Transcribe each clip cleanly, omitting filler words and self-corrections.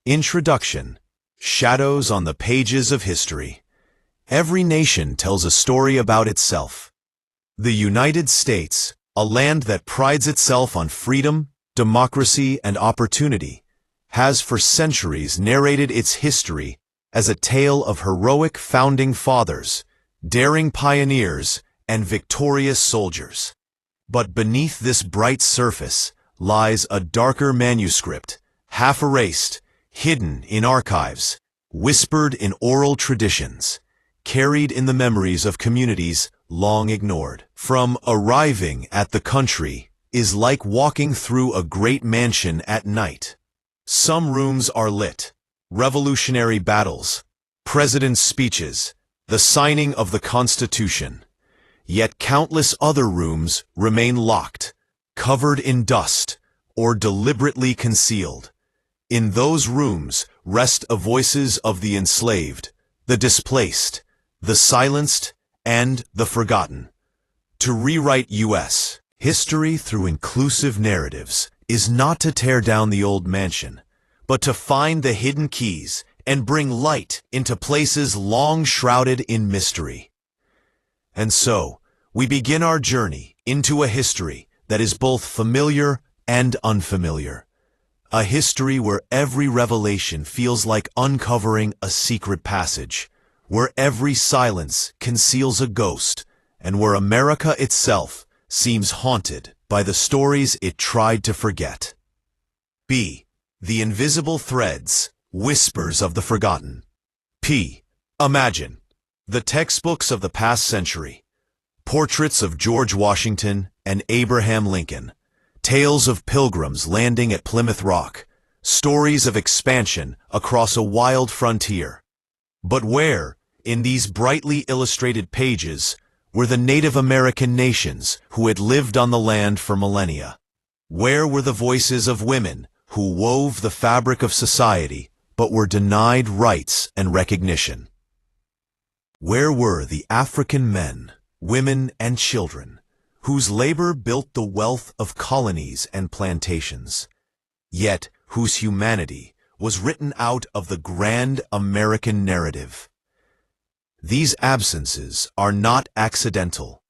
Introduction. Shadows on the pages of history. Every nation tells a story about itself. The United States, a land that prides itself on freedom, democracy, and opportunity, has for centuries narrated its history as a tale of heroic founding fathers, daring pioneers, and victorious soldiers. But beneath this bright surface lies a darker manuscript, half erased, hidden in archives, whispered in oral traditions, carried in the memories of communities long ignored. From arriving at the country is like walking through a great mansion at night. Some rooms are lit, revolutionary battles, president's speeches, the signing of the Constitution. Yet countless other rooms remain locked, covered in dust, or deliberately concealed. In those rooms rest the voices of the enslaved, the displaced, the silenced, and the forgotten. To rewrite U.S. history through inclusive narratives is not to tear down the old mansion, but to find the hidden keys and bring light into places long shrouded in mystery. And so, we begin our journey into a history that is both familiar and unfamiliar. A history where every revelation feels like uncovering a secret passage, where every silence conceals a ghost, and where America itself seems haunted by the stories it tried to forget. B. The invisible threads, whispers of the forgotten. P. Imagine. The textbooks of the past century. Portraits of George Washington and Abraham Lincoln. Tales of pilgrims landing at Plymouth Rock. Stories of expansion across a wild frontier. But where, in these brightly illustrated pages, were the Native American nations who had lived on the land for millennia? Where were the voices of women who wove the fabric of society but were denied rights and recognition? Where were the African men, women, and children whose labor built the wealth of colonies and plantations, yet whose humanity was written out of the grand American narrative? These absences are not accidental.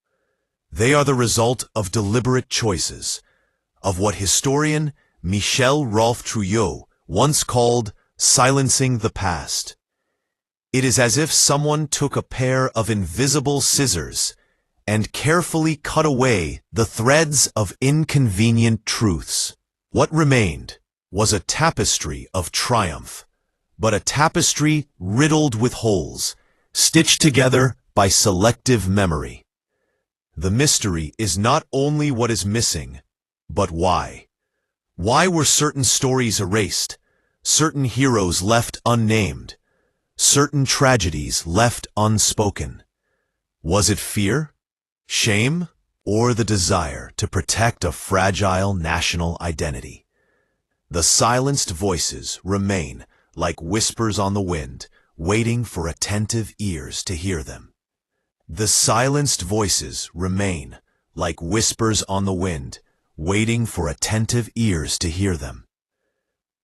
They are the result of deliberate choices, of what historian Michel Rolph Trouillot once called silencing the past. It is as if someone took a pair of invisible scissors and carefully cut away the threads of inconvenient truths. What remained was a tapestry of triumph, but a tapestry riddled with holes, stitched together by selective memory. The mystery is not only what is missing, but why. Why were certain stories erased, certain heroes left unnamed, certain tragedies left unspoken? Was it fear, shame, or the desire to protect a fragile national identity? The silenced voices remain like whispers on the wind, waiting for attentive ears to hear them. The silenced voices remain like whispers on the wind, waiting for attentive ears to hear them.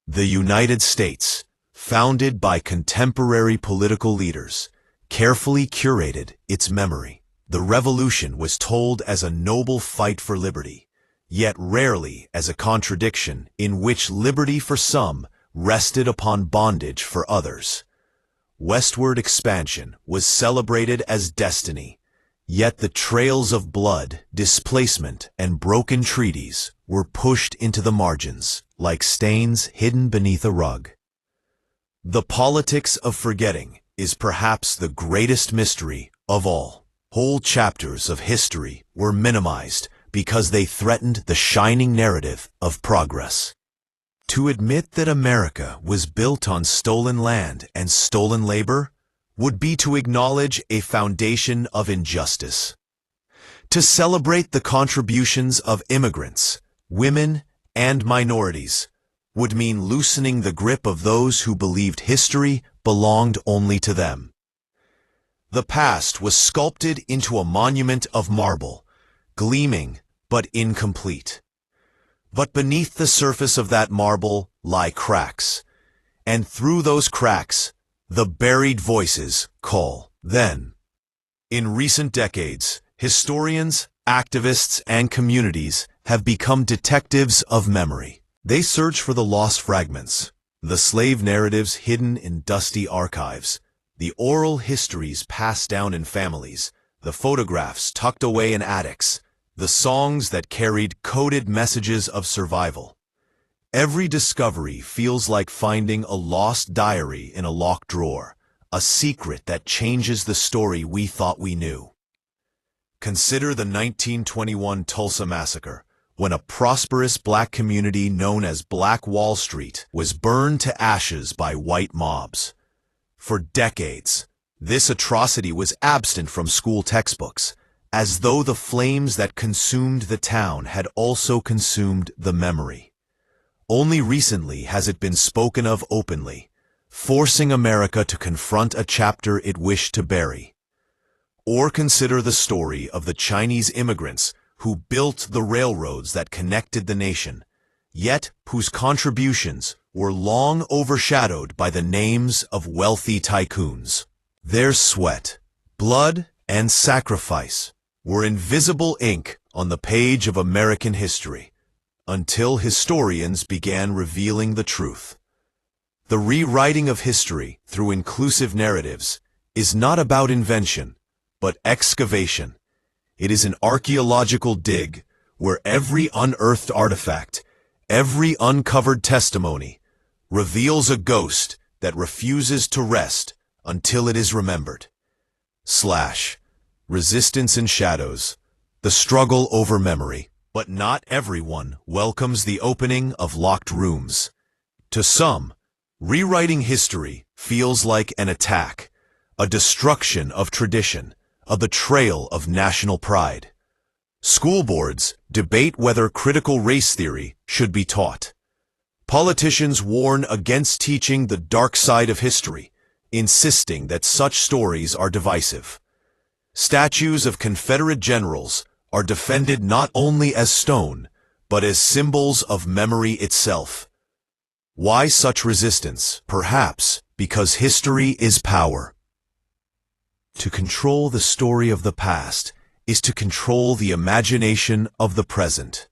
The United States, founded by contemporary political leaders, carefully curated its memory. The revolution was told as a noble fight for liberty, yet rarely as a contradiction in which liberty for some rested upon bondage for others. Westward expansion was celebrated as destiny, yet the trails of blood, displacement, and broken treaties were pushed into the margins like stains hidden beneath a rug. The politics of forgetting is perhaps the greatest mystery of all. Whole chapters of history were minimized because they threatened the shining narrative of progress. To admit that America was built on stolen land and stolen labor would be to acknowledge a foundation of injustice. To celebrate the contributions of immigrants, women, and minorities would mean loosening the grip of those who believed history belonged only to them. The past was sculpted into a monument of marble, gleaming but incomplete. But beneath the surface of that marble lie cracks, And through those cracks, the buried voices call. Then, in recent decades, historians, activists, and communities have become detectives of memory. They search for the lost fragments, the slave narratives hidden in dusty archives, the oral histories passed down in families, the photographs tucked away in attics, the songs that carried coded messages of survival. Every discovery feels like finding a lost diary in a locked drawer, a secret that changes the story we thought we knew. Consider the 1921 Tulsa Massacre, when a prosperous black community known as Black Wall Street was burned to ashes by white mobs. For decades, this atrocity was absent from school textbooks, as though the flames that consumed the town had also consumed the memory. Only recently has it been spoken of openly, forcing America to confront a chapter it wished to bury. Or consider the story of the Chinese immigrants who built the railroads that connected the nation, yet whose contributions were long overshadowed by the names of wealthy tycoons. Their sweat, blood, and sacrifice were invisible ink on the page of American history, until historians began revealing the truth. The rewriting of history through inclusive narratives is not about invention, but excavation. It is an archaeological dig where every unearthed artifact, every uncovered testimony, reveals a ghost that refuses to rest until it is remembered. Resistance in shadows, the struggle over memory. But not everyone welcomes the opening of locked rooms. To some, rewriting history feels like an attack, a destruction of tradition, a betrayal of national pride. School boards debate whether critical race theory should be taught. Politicians warn against teaching the dark side of history, insisting that such stories are divisive. Statues of Confederate generals are defended not only as stone, but as symbols of memory itself. Why such resistance? Perhaps because history is power. To control the story of the past is to control the imagination of the present.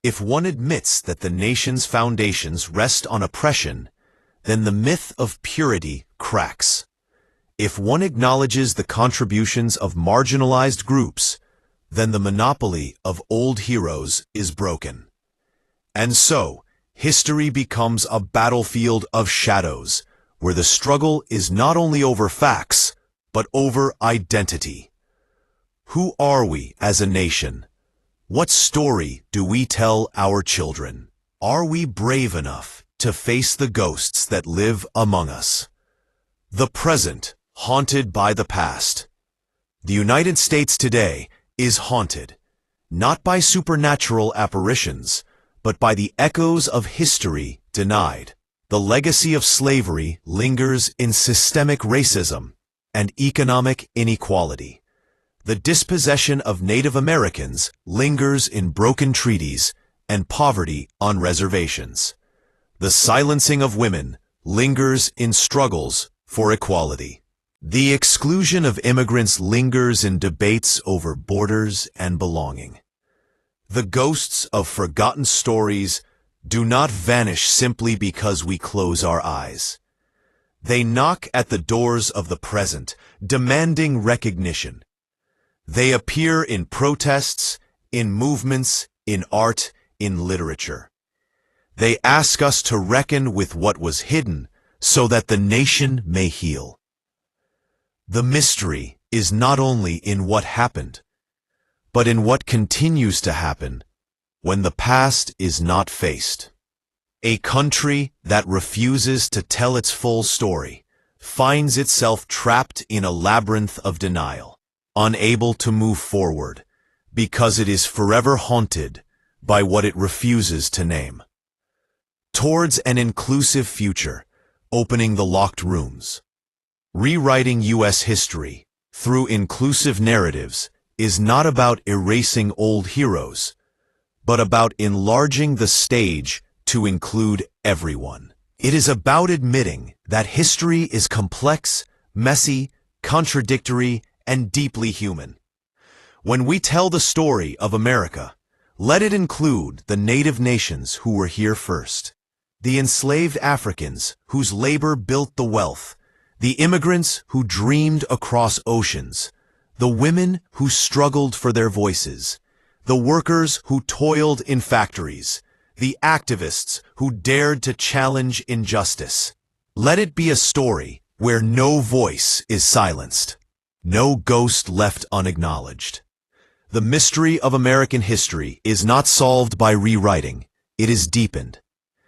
If one admits that the nation's foundations rest on oppression, then the myth of purity cracks. If one acknowledges the contributions of marginalized groups, then the monopoly of old heroes is broken. And so, history becomes a battlefield of shadows, where the struggle is not only over facts, but over identity. Who are we as a nation? What story do we tell our children? Are we brave enough to face the ghosts that live among us? The present, haunted by the past. The United States today is haunted, not by supernatural apparitions, but by the echoes of history denied. The legacy of slavery lingers in systemic racism and economic inequality. The dispossession of Native Americans lingers in broken treaties and poverty on reservations. The silencing of women lingers in struggles for equality. The exclusion of immigrants lingers in debates over borders and belonging. The ghosts of forgotten stories do not vanish simply because we close our eyes. They knock at the doors of the present, demanding recognition. They appear in protests, in movements, in art, in literature. They ask us to reckon with what was hidden so that the nation may heal. The mystery is not only in what happened, but in what continues to happen when the past is not faced. A country that refuses to tell its full story finds itself trapped in a labyrinth of denial, unable to move forward because it is forever haunted by what it refuses to name. Towards an inclusive future, opening the locked rooms. Rewriting U.S. history through inclusive narratives is not about erasing old heroes, but about enlarging the stage to include everyone. It is about admitting that history is complex, messy, contradictory, and deeply human. When we tell the story of America, let it include the native nations who were here first, the enslaved Africans whose labor built the wealth, the immigrants who dreamed across oceans, the women who struggled for their voices, the workers who toiled in factories, the activists who dared to challenge injustice. Let it be a story where no voice is silenced, no ghost left unacknowledged. The mystery of American history is not solved by rewriting, it is deepened.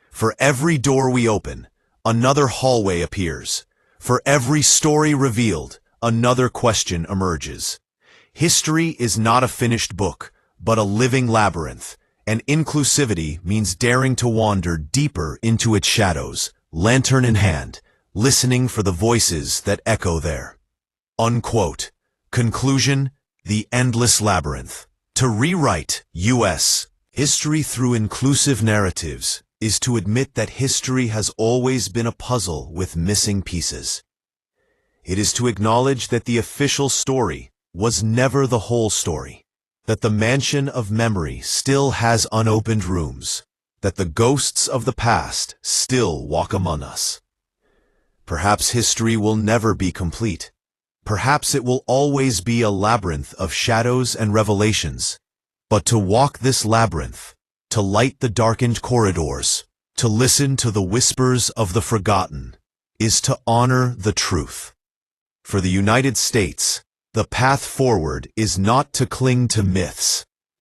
For every door we open, another hallway appears. For every story revealed, another question emerges. History is not a finished book, but a living labyrinth, and inclusivity means daring to wander deeper into its shadows, lantern in hand, listening for the voices that echo there. Unquote. Conclusion: the endless labyrinth. To rewrite U.S. history through inclusive narratives is to admit that history has always been a puzzle with missing pieces. It is to acknowledge that the official story was never the whole story, that the mansion of memory still has unopened rooms, that the ghosts of the past still walk among us. Perhaps history will never be complete. Perhaps it will always be a labyrinth of shadows and revelations. But to walk this labyrinth, to light the darkened corridors, to listen to the whispers of the forgotten, is to honor the truth. For the United States, the path forward is not to cling to myths,